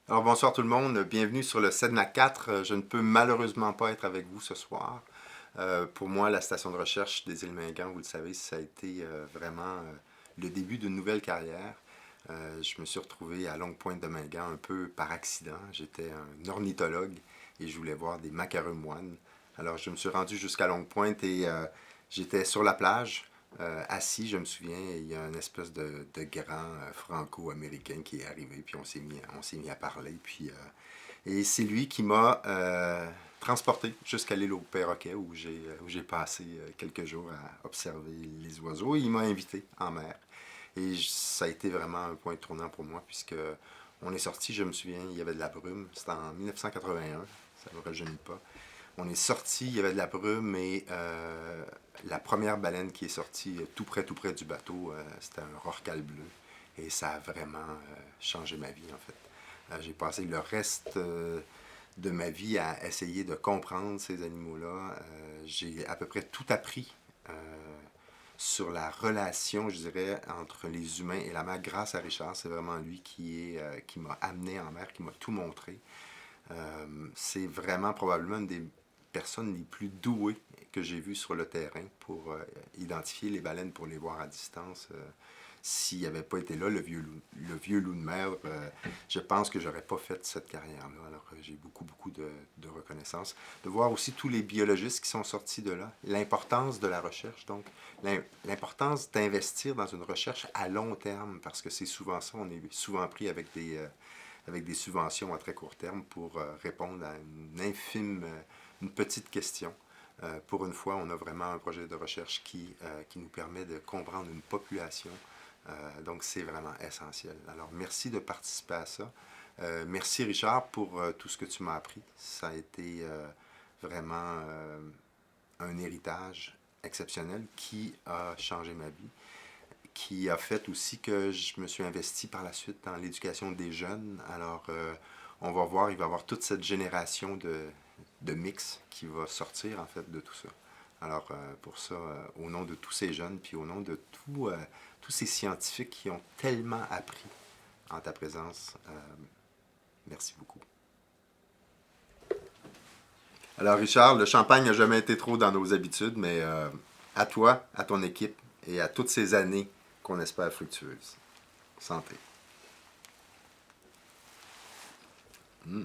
Alors bonsoir tout le monde, bienvenue sur le Sedna 4. Je ne peux malheureusement pas être avec vous ce soir. Pour moi, la station de recherche des îles Mingan, vous le savez, ça a été vraiment le début d'une nouvelle carrière. Je me suis retrouvé à Longue Pointe de Mingan un peu par accident. J'étais un ornithologue et je voulais voir des macareux moines. Alors je me suis rendu jusqu'à Longue Pointe et j'étais sur la plage, assis, je me souviens, et il y a une espèce de grand franco-américain qui est arrivé, puis on s'est mis à parler, et c'est lui qui m'a transporté jusqu'à l'île aux perroquets où j'ai passé quelques jours à observer les oiseaux. Et il m'a invité en mer. Et ça a été vraiment un point tournant pour moi puisque on est sorti, je me souviens, il y avait de la brume. C'était en 1981, ça ne me rajeunit pas. On est sorti, il y avait de la brume et la première baleine qui est sortie tout près du bateau, c'était un rorqual bleu. Et ça a vraiment changé ma vie en fait. J'ai passé le reste de ma vie à essayer de comprendre ces animaux-là. J'ai à peu près tout appris sur la relation, je dirais, entre les humains et la mer grâce à Richard. C'est vraiment lui qui m'a amené en mer, qui m'a tout montré. C'est vraiment probablement une des personnes les plus douées que j'ai vues sur le terrain pour identifier les baleines, pour les voir à distance. S'il n'avait pas été là, le vieux loup de mer, je pense que j'aurais pas fait cette carrière-là. Alors j'ai beaucoup de reconnaissance. De voir aussi tous les biologistes qui sont sortis de là, l'importance de la recherche, donc l'importance d'investir dans une recherche à long terme, parce que c'est souvent ça, on est souvent pris avec des subventions à très court terme pour répondre à une petite question. Pour une fois, on a vraiment un projet de recherche qui nous permet de comprendre une population. Donc, c'est vraiment essentiel. Alors, merci de participer à ça. Merci, Richard, pour tout ce que tu m'as appris. Ça a été vraiment un héritage exceptionnel qui a changé ma vie, qui a fait aussi que je me suis investi par la suite dans l'éducation des jeunes. Alors, on va voir, il va y avoir toute cette génération de mix qui va sortir en fait de tout ça. Alors, pour ça, au nom de tous ces jeunes, puis au nom de tous ces scientifiques qui ont tellement appris en ta présence, merci beaucoup. Alors, Richard, le champagne n'a jamais été trop dans nos habitudes, mais à toi, à ton équipe et à toutes ces années qu'on espère fructueuses. Santé. Mm.